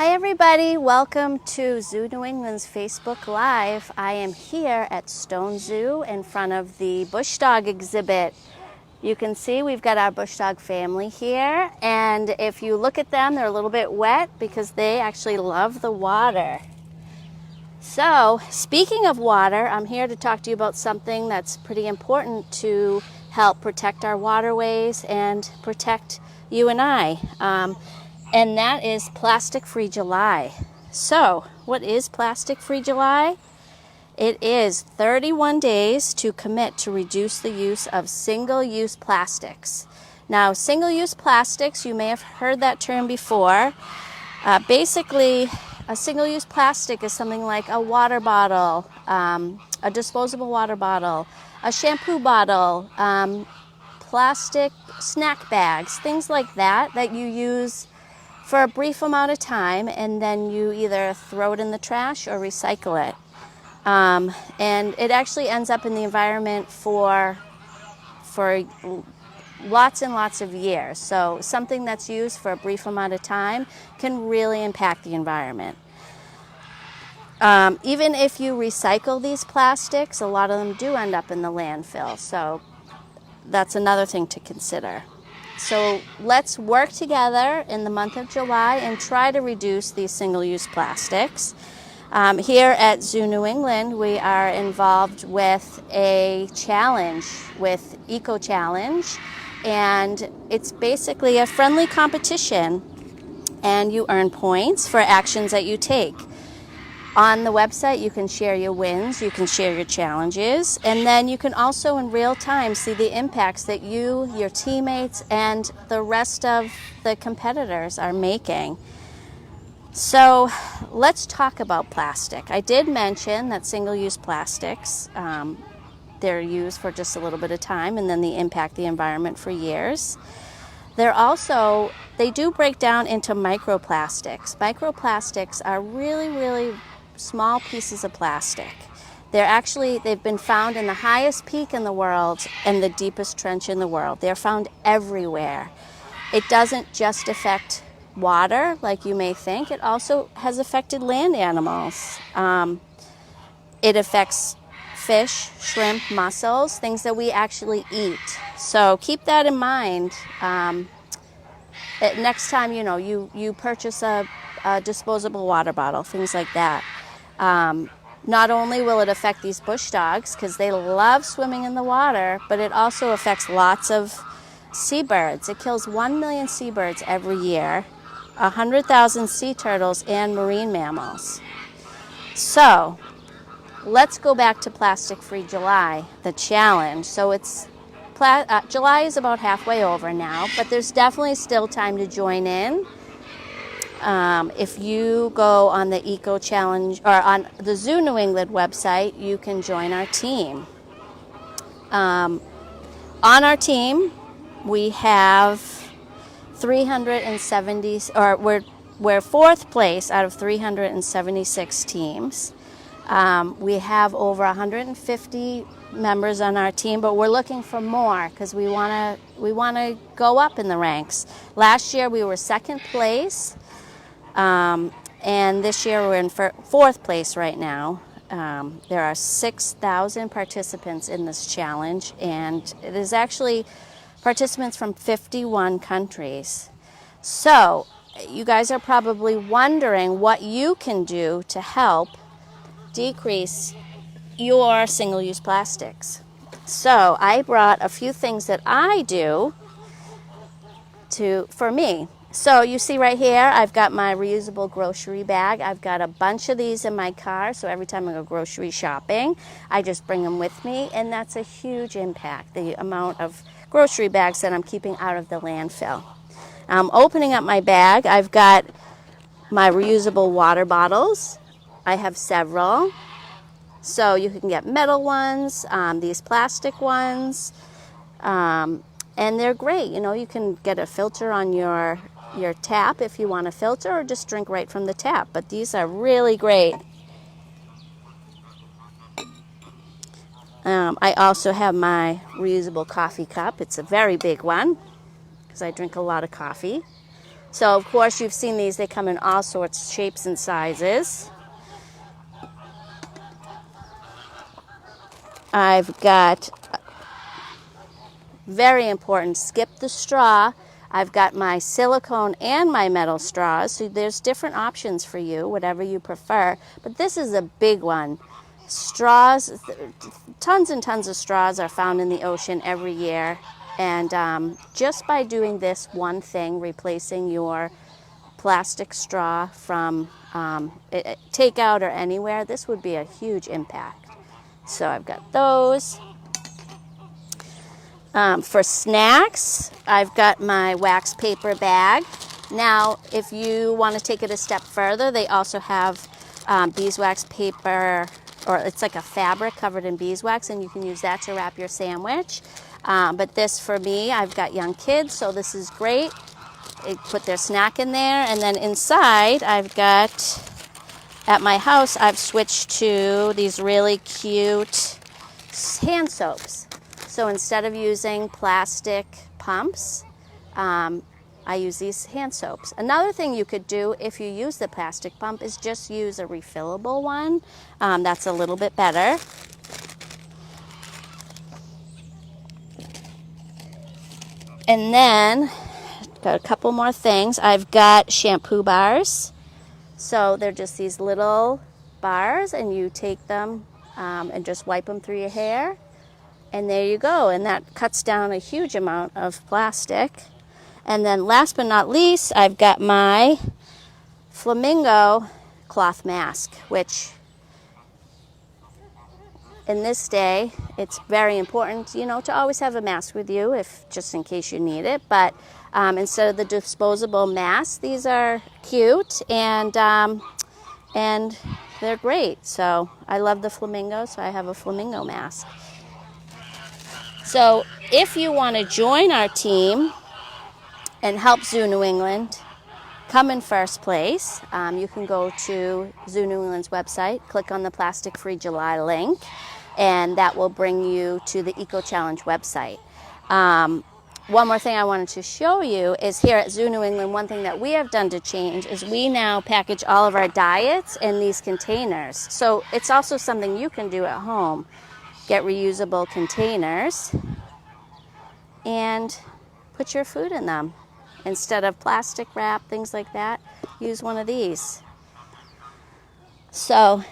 Hi everybody, welcome to Zoo New England's Facebook Live. I am here at Stone Zoo in front of the Bush Dog exhibit. You can see we've got our Bush Dog family here, and if you look at them, they're a little bit wet because they actually love the water. So, speaking of water, I'm here to talk to you about something that's pretty important to help protect our waterways and protect you and I. And that is Plastic-Free July. So, what is Plastic-Free July? It is 31 days to commit to reduce the use of single-use plastics. Now, single-use plastics, you may have heard that term before. Basically, a single-use plastic is something like a water bottle, a disposable water bottle, a shampoo bottle, plastic snack bags, things like that you use for a brief amount of time, and then you either throw it in the trash or recycle it. And it actually ends up in the environment for lots and lots of years. So something that's used for a brief amount of time can really impact the environment. Even if you recycle these plastics, a lot of them do end up in the landfill. So that's another thing to consider. So let's work together in the month of July and try to reduce these single-use plastics. Here at Zoo New England, we are involved with a challenge, with Eco Challenge, and it's basically a friendly competition, and you earn points for actions that you take. On the website, you can share your wins, you can share your challenges, and then you can also in real time see the impacts that you, your teammates, and the rest of the competitors are making. So let's talk about plastic. I did mention that single-use plastics, they're used for just a little bit of time and then they impact the environment for years. They do break down into microplastics. Microplastics are really small pieces of plastic. They've been found in the highest peak in the world and the deepest trench in the world. They're found everywhere. It doesn't just affect water like you may think. It also has affected land animals. It affects fish, shrimp, mussels, things that we actually eat. So keep that in mind. Next time you purchase a disposable water bottle, things like that. Not only will it affect these bush dogs because they love swimming in the water, but it also affects lots of seabirds. It kills 1 million seabirds every year, 100,000 sea turtles, and marine mammals. So let's go back to Plastic-Free July, the challenge. So July is about halfway over now, but there's definitely still time to join in. If you go on the Eco Challenge or on the Zoo New England website, you can join our team. On our team, we have 370, or we're fourth place out of 376 teams. We have over 150 members on our team, but we're looking for more because we want to go up in the ranks. Last year we were second place, and this year we're in fourth place right now. There are 6,000 participants in this challenge, and it is actually participants from 51 countries. So you guys are probably wondering what you can do to help decrease your single-use plastics. So I brought a few things that I do for me. So you see right here, I've got my reusable grocery bag. I've got a bunch of these in my car, so every time I go grocery shopping, I just bring them with me, and that's a huge impact, the amount of grocery bags that I'm keeping out of the landfill. Opening up my bag, I've got my reusable water bottles. I have several. So you can get metal ones, these plastic ones, and they're great. You can get a filter on your tap if you want a filter, or just drink right from the tap. But these are really great. I also have my reusable coffee cup. It's a very big one because I drink a lot of coffee. So of course you've seen these, they come in all sorts, shapes and sizes. I've got, very important, skip the straw. I've got my silicone and my metal straws, so there's different options for you, whatever you prefer. But this is a big one. Straws, tons and tons of straws are found in the ocean every year. And just by doing this one thing, replacing your plastic straw from takeout or anywhere, this would be a huge impact. So I've got those. For snacks, I've got my wax paper bag. Now, if you want to take it a step further, they also have beeswax paper, or it's like a fabric covered in beeswax, and you can use that to wrap your sandwich. But this, for me, I've got young kids, so this is great. They put their snack in there, and then inside, I've got, at my house, I've switched to these really cute hand soaps. So instead of using plastic pumps, I use these hand soaps. Another thing you could do if you use the plastic pump is just use a refillable one. That's a little bit better. And then, got a couple more things. I've got shampoo bars. So they're just these little bars, and you take them and just wipe them through your hair. And there you go, and that cuts down a huge amount of plastic. And then last but not least, I've got my Flamingo cloth mask, which in this day, it's very important, you know, to always have a mask with you, if just in case you need it. But instead of the disposable masks, these are cute and they're great. So I love the Flamingo, so I have a Flamingo mask. So if you want to join our team and help Zoo New England come in first place, you can go to Zoo New England's website, click on the Plastic Free July link, and that will bring you to the Eco Challenge website. One more thing I wanted to show you is here at Zoo New England, one thing that we have done to change is we now package all of our diets in these containers. So it's also something you can do at home. Get reusable containers and put your food in them. Instead of plastic wrap, things like that, use one of these. So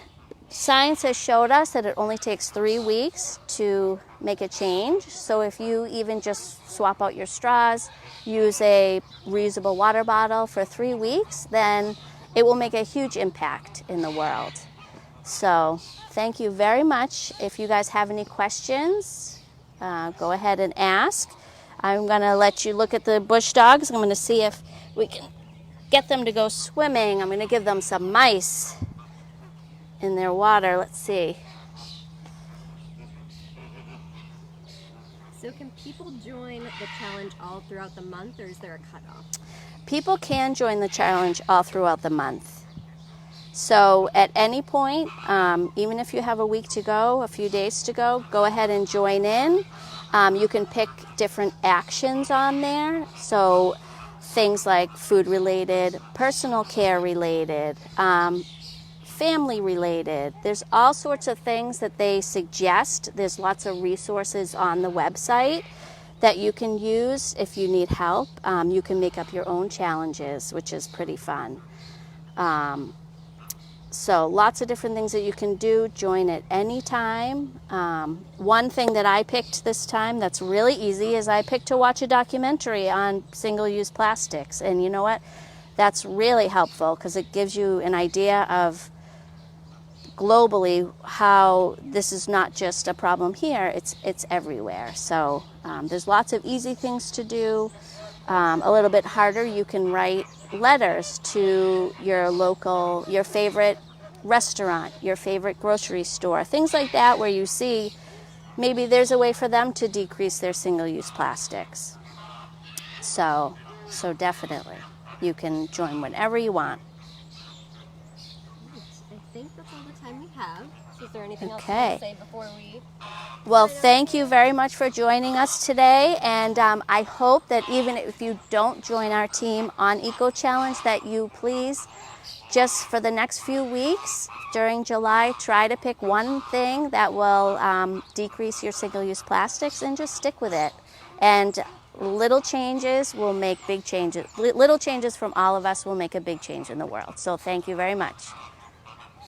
science has showed us that it only takes 3 weeks to make a change. So if you even just swap out your straws, use a reusable water bottle for 3 weeks, then it will make a huge impact in the world. So thank you very much. If you guys have any questions, go ahead and ask. I'm going to let you look at the bush dogs. I'm going to see if we can get them to go swimming. I'm going to give them some mice in their water. Let's see. So can people join the challenge all throughout the month, or is there a cutoff? People can join the challenge all throughout the month. So at any point, even if you have a week to go, a few days to go ahead and join in. You can pick different actions on there. So things like food related, personal care related, family related. There's all sorts of things that they suggest. There's lots of resources on the website that you can use if you need help. You can make up your own challenges, which is pretty fun. So lots of different things that you can do. Join at any time. One thing that I picked this time that's really easy is I picked to watch a documentary on single-use plastics. And you know what? That's really helpful because it gives you an idea of globally how this is not just a problem here, it's everywhere. So there's lots of easy things to do. A little bit harder, you can write letters to your favorite restaurant, your favorite grocery store, things like that where you see maybe there's a way for them to decrease their single-use plastics. So definitely, you can join whenever you want. I think that's all the time we have. Is there anything else you Okay. want to say before we? Well, thank you very much for joining us today, and I hope that even if you don't join our team on Eco Challenge, that you please, just for the next few weeks during July, try to pick one thing that will decrease your single-use plastics and just stick with it. And little changes will make big changes. Little changes from all of us will make a big change in the world. So thank you very much.